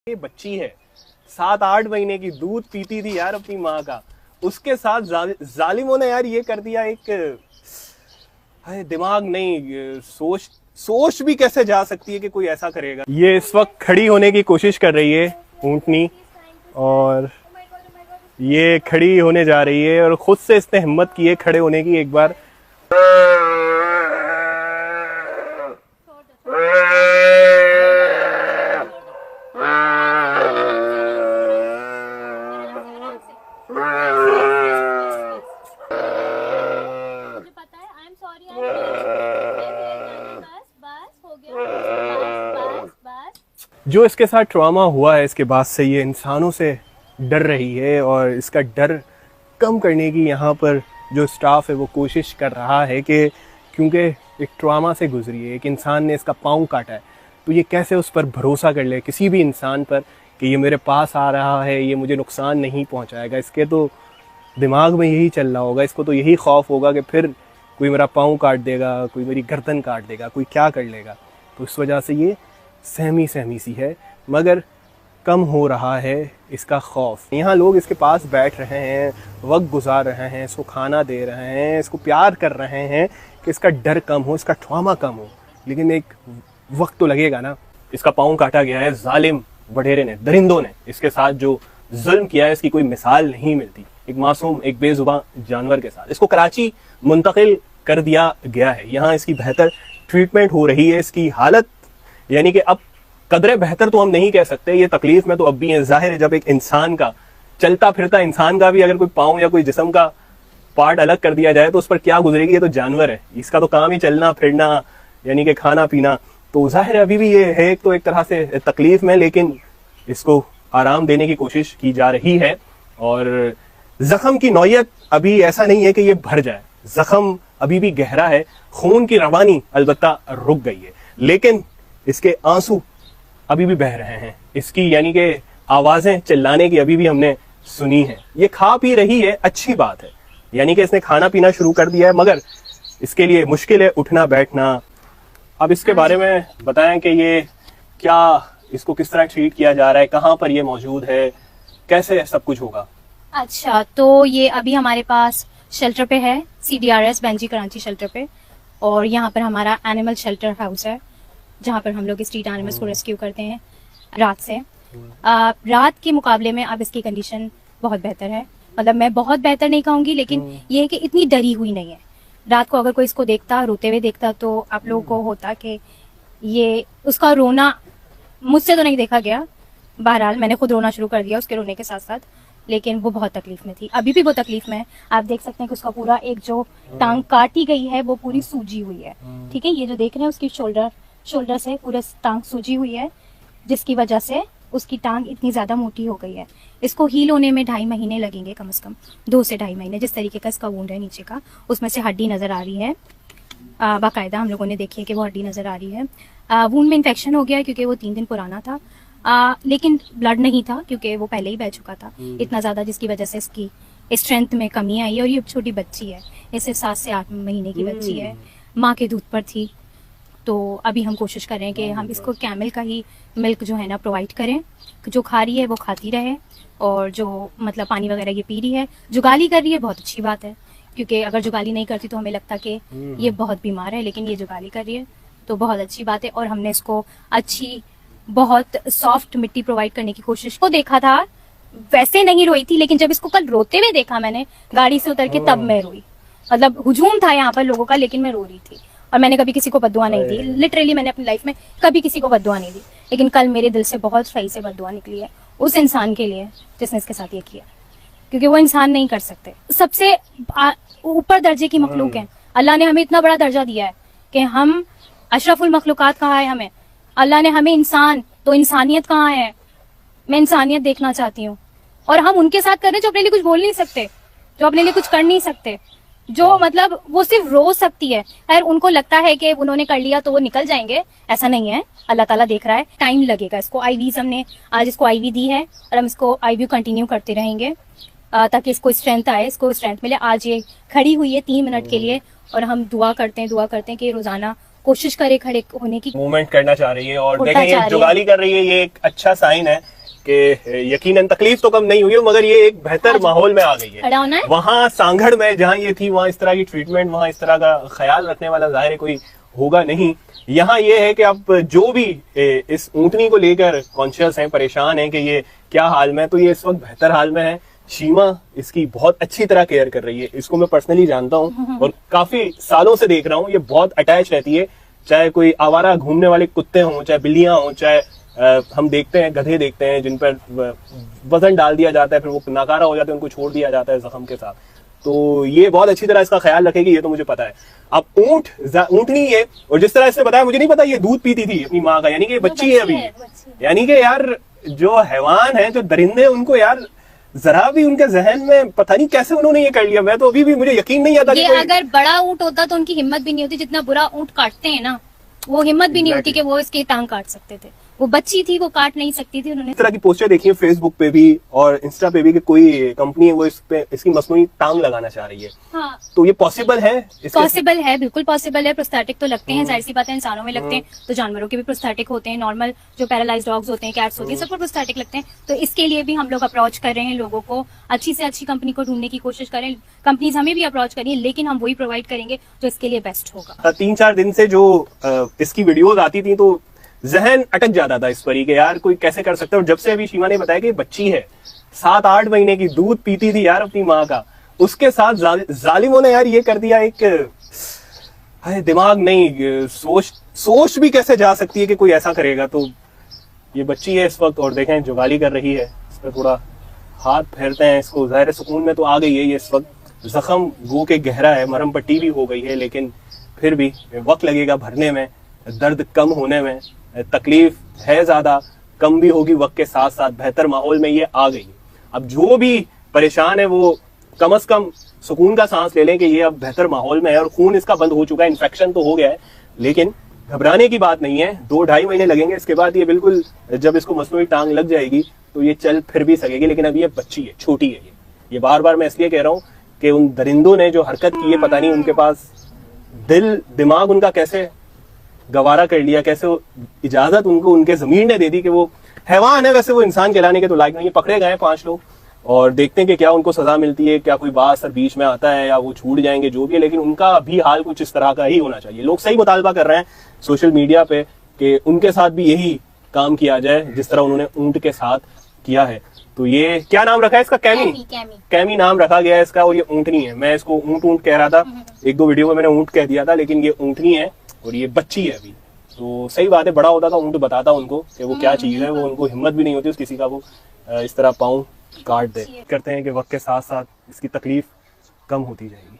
ये बच्ची है 7-8 महीने की, दूध पीती थी यार अपनी माँ का, उसके साथ जालिमों ने यार ये कर दिया। एक दिमाग नहीं, सोच भी कैसे जा सकती है कि कोई ऐसा करेगा। ये इस वक्त खड़ी होने की कोशिश कर रही है ऊंटनी, और ये खड़ी होने जा रही है और खुद से इसने हिम्मत की है खड़े होने की। एक बार जो इसके साथ ट्रॉमा हुआ है, इसके बाद से ये इंसानों से डर रही है, और इसका डर कम करने की यहाँ पर जो स्टाफ है वो कोशिश कर रहा है कि क्योंकि एक ट्रॉमा से गुजरी है, एक इंसान ने इसका पाँव काटा है, तो ये कैसे उस पर भरोसा कर ले किसी भी इंसान पर कि ये मेरे पास आ रहा है, ये मुझे नुकसान नहीं पहुँचाएगा। इसके तो दिमाग में यही चल रहा होगा, इसको तो यही खौफ होगा कि फिर कोई मेरा पाँव काट देगा, कोई मेरी गर्दन काट देगा, कोई क्या कर लेगा। तो इस वजह से ये सहमी सी है, मगर कम हो रहा है इसका खौफ। यहाँ लोग इसके पास बैठ रहे हैं, वक्त गुजार रहे हैं, इसको खाना दे रहे हैं, इसको प्यार कर रहे हैं कि इसका डर कम हो, इसका ट्रॉमा कम हो। लेकिन एक वक्त तो लगेगा ना। इसका पाँव काटा गया है जालिम वडेरे ने, दरिंदों ने इसके साथ जो जुल्म किया है, इसकी कोई मिसाल नहीं मिलती। एक मासूम, एक बेजुबान जानवर के साथ इसको कराची मुंतकिल कर दिया गया है। यहाँ इसकी बेहतर ट्रीटमेंट हो रही है। इसकी हालत यानी कि अब कदरे बेहतर तो हम नहीं कह सकते, ये तकलीफ में तो अब भी है। जाहिर है जब एक इंसान का, चलता फिरता इंसान का भी अगर कोई पाँव या कोई जिस्म का पार्ट अलग कर दिया जाए तो उस पर क्या गुजरेगी। ये तो जानवर है, इसका तो काम ही चलना फिरना यानी कि खाना पीना। तो जाहिर है अभी भी ये है तो एक तरह से तकलीफ में, लेकिन इसको आराम देने की कोशिश की जा रही है। और जख्म की नौयत अभी ऐसा नहीं है कि ये भर जाए, जख्म अभी भी गहरा है, खून की रवानी अलबत्ता रुक गई है, लेकिन इसके आंसू अभी भी बह रहे हैं। इसकी यानी कि आवाजें चिल्लाने की अभी भी हमने सुनी है। ये खा पी रही है, अच्छी बात है, यानी कि इसने खाना पीना शुरू कर दिया है, मगर इसके लिए मुश्किल है उठना बैठना। अब इसके बारे में बताएं कि ये क्या, इसको किस तरह ट्रीट किया जा रहा है, कहाँ पर ये मौजूद है, कैसे सब कुछ होगा। अच्छा, तो ये अभी हमारे पास शेल्टर पे है, CDRS बेंजी कराची शेल्टर पे, और यहाँ पर हमारा एनिमल शेल्टर हाउस है जहाँ पर हम लोग स्ट्रीट एनिमल्स को रेस्क्यू करते हैं रात से। रात के मुकाबले में अब इसकी कंडीशन बहुत बेहतर है, मतलब मैं बहुत बेहतर नहीं कहूँगी, लेकिन ये है कि इतनी डरी हुई नहीं है। रात को अगर कोई इसको देखता, रोते हुए देखता, तो आप लोगों को होता कि ये उसका रोना मुझसे तो नहीं देखा गया, बहरहाल मैंने खुद रोना शुरू कर दिया उसके रोने के साथ साथ, लेकिन वो बहुत तकलीफ में थी, अभी भी वो तकलीफ में है। आप देख सकते हैं कि उसका पूरा एक जो टांग काटी गई है वो पूरी सूजी हुई है। ठीक है, ये जो देख रहे हैं उसकी शोल्डर से पूरा टांग सूजी हुई है, जिसकी वजह से उसकी टांग इतनी ज्यादा मोटी हो गई है। इसको हील होने में 2.5 महीने लगेंगे, कम से कम 2 से 2.5 महीने। जिस तरीके का इसका वुंड है नीचे का, उसमें से हड्डी नजर आ रही है, बाकायदा हम लोगों ने देखी है कि वो हड्डी नजर आ रही है। वुंड में इन्फेक्शन हो गया क्योंकि वो 3 दिन पुराना था, लेकिन ब्लड नहीं था क्योंकि वो पहले ही बह चुका था इतना ज्यादा, जिसकी वजह से इसकी स्ट्रेंथ में कमी आई। और ये छोटी बच्ची है, ये सिर्फ 7 से 8 महीने की बच्ची है, माँ के दूध पर थी। तो अभी हम कोशिश कर रहे हैं कि हम इसको कैमल का ही मिल्क जो है ना प्रोवाइड करें, जो खा रही है वो खाती रहे, और जो मतलब पानी वगैरह ये पी रही है। जुगाली कर रही है, बहुत अच्छी बात है, क्योंकि अगर जुगाली नहीं करती तो हमें लगता कि ये बहुत बीमार है, लेकिन ये जुगाली कर रही है तो बहुत अच्छी बात है। और हमने इसको अच्छी बहुत सॉफ्ट मिट्टी प्रोवाइड करने की कोशिश को देखा था, वैसे नहीं रोई थी, लेकिन जब इसको कल रोते हुए देखा मैंने गाड़ी से उतर के, तब मैं रोई। मतलब हुजूम था यहाँ पर लोगों का, लेकिन मैं रो रही थी। और मैंने कभी किसी को बद्दुआ नहीं दी, लिटरली मैंने अपनी लाइफ में कभी किसी को बद्दुआ नहीं दी, लेकिन कल मेरे दिल से बहुत सही से बद्दुआ निकली है उस इंसान के लिए जिसने इसके साथ ये किया, क्योंकि वो इंसान नहीं कर सकते। सबसे ऊपर दर्जे की मखलूक है, अल्लाह ने हमें इतना बड़ा दर्जा दिया है कि हम अशरफुल मखलूकात कहा है हमें, अल्लाह ने हमें इंसान, तो इंसानियत कहाँ है। मैं इंसानियत देखना चाहती हूँ, और हम उनके साथ कर रहे हैं जो अपने लिए कुछ बोल नहीं सकते, जो अपने लिए कुछ कर नहीं सकते, जो मतलब वो सिर्फ रो सकती है। खैर, उनको लगता है कि उन्होंने कर लिया तो वो निकल जाएंगे, ऐसा नहीं है, अल्लाह ताला देख रहा है, टाइम लगेगा इसको। आईवीज हमने आज इसको आईवी दी है, और हम इसको आईवी कंटिन्यू करते रहेंगे ताकि इसको स्ट्रेंथ आए, इसको स्ट्रेंथ मिले। आज ये खड़ी हुई है 3 मिनट के लिए, और हम दुआ करते हैं कि रोजाना कोशिश करे खड़े होने की, मूवमेंट करना चाह रही है और उठना देखें ये चाह रही है। जुगाली कर रही है, ये एक अच्छा साइन है कि यकीनन तकलीफ तो कम नहीं हुई मगर ये एक बेहतर माहौल में आ गई है। खड़ा होना है। वहां सांगड़ में जहां ये थी वहां इस तरह की ट्रीटमेंट, वहां इस तरह का ख्याल रखने वाला जाहिर है कोई होगा नहीं। यहाँ ये है कि आप जो भी इस ऊंटनी को लेकर कॉन्शियस हैं, परेशान हैं कि ये क्या हाल में, तो ये इस वक्त बेहतर हाल में है। शीमा इसकी बहुत अच्छी तरह केयर कर रही है, इसको मैं पर्सनली जानता हूँ और काफी सालों से देख रहा हूँ। ये बहुत अटैच रहती है, चाहे कोई आवारा घूमने वाले कुत्ते हों, चाहे बिल्लियां हों, चाहे हम देखते हैं गधे देखते हैं जिन पर वजन डाल दिया जाता है, फिर वो नाकारा हो जाते हैं, उनको छोड़ दिया जाता है जख्म के साथ। तो ये बहुत अच्छी तरह इसका ख्याल रखेगी, ये तो मुझे पता है। अब ऊंटनी है और जिस तरह इसने बताया, मुझे नहीं पता ये दूध पीती थी अपनी माँ का, यानी कि बच्ची है अभी। यानी कि यार जो हैवान है, जो दरिंदे, उनको यार जरा भी उनके जहन में पता नहीं कैसे उन्होंने ये कर लिया। मैं तो अभी भी मुझे यकीन नहीं आता ये कि अगर बड़ा ऊंट होता तो उनकी हिम्मत भी नहीं होती, जितना बुरा ऊंट काटते हैं ना, वो हिम्मत भी नहीं होती कि वो इसकी टांग काट सकते थे। वो बच्ची थी, वो काट नहीं सकती थी। उन्होंने इस तरह की पोस्टर देखी है फेसबुक पे भी और इंस्टा पे भी कि कोई कंपनी है वो इस पे इसकी मसनूई टांग लगाना चाह रही है। हाँ, तो ये पॉसिबल है? पॉसिबल है, बिल्कुल पॉसिबल है। प्रोस्थेटिक तो लगते हैं, जाहिर सी बात है, इंसानों में लगते हैं तो जानवरों के भी प्रोस्थेटिक होते हैं। नॉर्मल जो पैरालाइज डॉग्स होते हैं, कैट्स होती हैं, सबको प्रोस्थेटिक लगते हैं। तो इसके लिए भी हम लोग अप्रोच कर रहे हैं लोगों को, अच्छी से अच्छी कंपनी को ढूंढने की कोशिश करें। कंपनीज हमें भी अप्रोच करिए, लेकिन हम वही प्रोवाइड करेंगे जो इसके लिए बेस्ट होगा। 3-4 दिन से जो इसकी वीडियोस आती थी तो जहन अटक जाता था इस पर ही कि यार कोई कैसे कर सकता है। और जब से अभी शीमा ने बताया कि बच्ची है 7-8 महीने की, दूध पीती थी यार अपनी माँ का, उसके साथ जालिमों ने यार ये कर दिया। एक दिमाग नहीं, सोच भी कैसे जा सकती है कि कोई ऐसा करेगा। तो ये बच्ची है इस वक्त और देखें जुगाली कर रही है, इस पर थोड़ा हाथ फेरते हैं इसको। जाहिर सुकून में तो आ गई है ये इस वक्त। जख्म गो के गहरा है, मरहम पट्टी भी हो गई है, लेकिन फिर भी वक्त लगेगा भरने में, दर्द कम होने में। तकलीफ है ज्यादा, कम भी होगी वक्त के साथ साथ। बेहतर माहौल में ये आ गई। अब जो भी परेशान है वो कम से कम सुकून का सांस ले लें कि ये अब बेहतर माहौल में है और खून इसका बंद हो चुका है। इन्फेक्शन तो हो गया है, लेकिन घबराने की बात नहीं है। 2-2.5 महीने लगेंगे, इसके बाद ये बिल्कुल, जब इसको मसनूई टांग लग जाएगी तो ये चल फिर भी सकेगी। लेकिन अभी ये बच्ची है, छोटी है। ये बार बार मैं इसलिए कह रहा हूँ कि उन दरिंदों ने जो हरकत की है, पता नहीं उनके पास दिल दिमाग उनका कैसे गवारा कर लिया, कैसे इजाजत उनको उनके जमीर ने दे दी कि वो हैवान है, वैसे वो इंसान कहलाने के तो लायक नहीं है। पकड़े गए 5 लोग और देखते हैं कि क्या उनको सजा मिलती है, क्या कोई बात सर बीच में आता है या वो छूट जाएंगे, जो भी है। लेकिन उनका भी हाल कुछ इस तरह का ही होना चाहिए। लोग सही मुतालबा कर रहे हैं सोशल मीडिया पे कि उनके साथ भी यही काम किया जाए जिस तरह उन्होंने ऊंट के साथ किया है। तो ये क्या नाम रखा है इसका? कैमी नाम रखा गया है इसका। और ये ऊंटनी है। मैं इसको ऊंट कह रहा था, 1-2 वीडियो में मैंने ऊंट कह दिया था, लेकिन ये ऊंटनी है और ये बच्ची है अभी। तो सही बात है, बड़ा होता था ऊंट बताता उनको कि वो क्या चीज है। वो उनको हिम्मत भी नहीं होती किसी का वो इस तरह पाँव काट दे। करते हैं कि वक्त के साथ साथ इसकी तकलीफ कम होती जाएगी।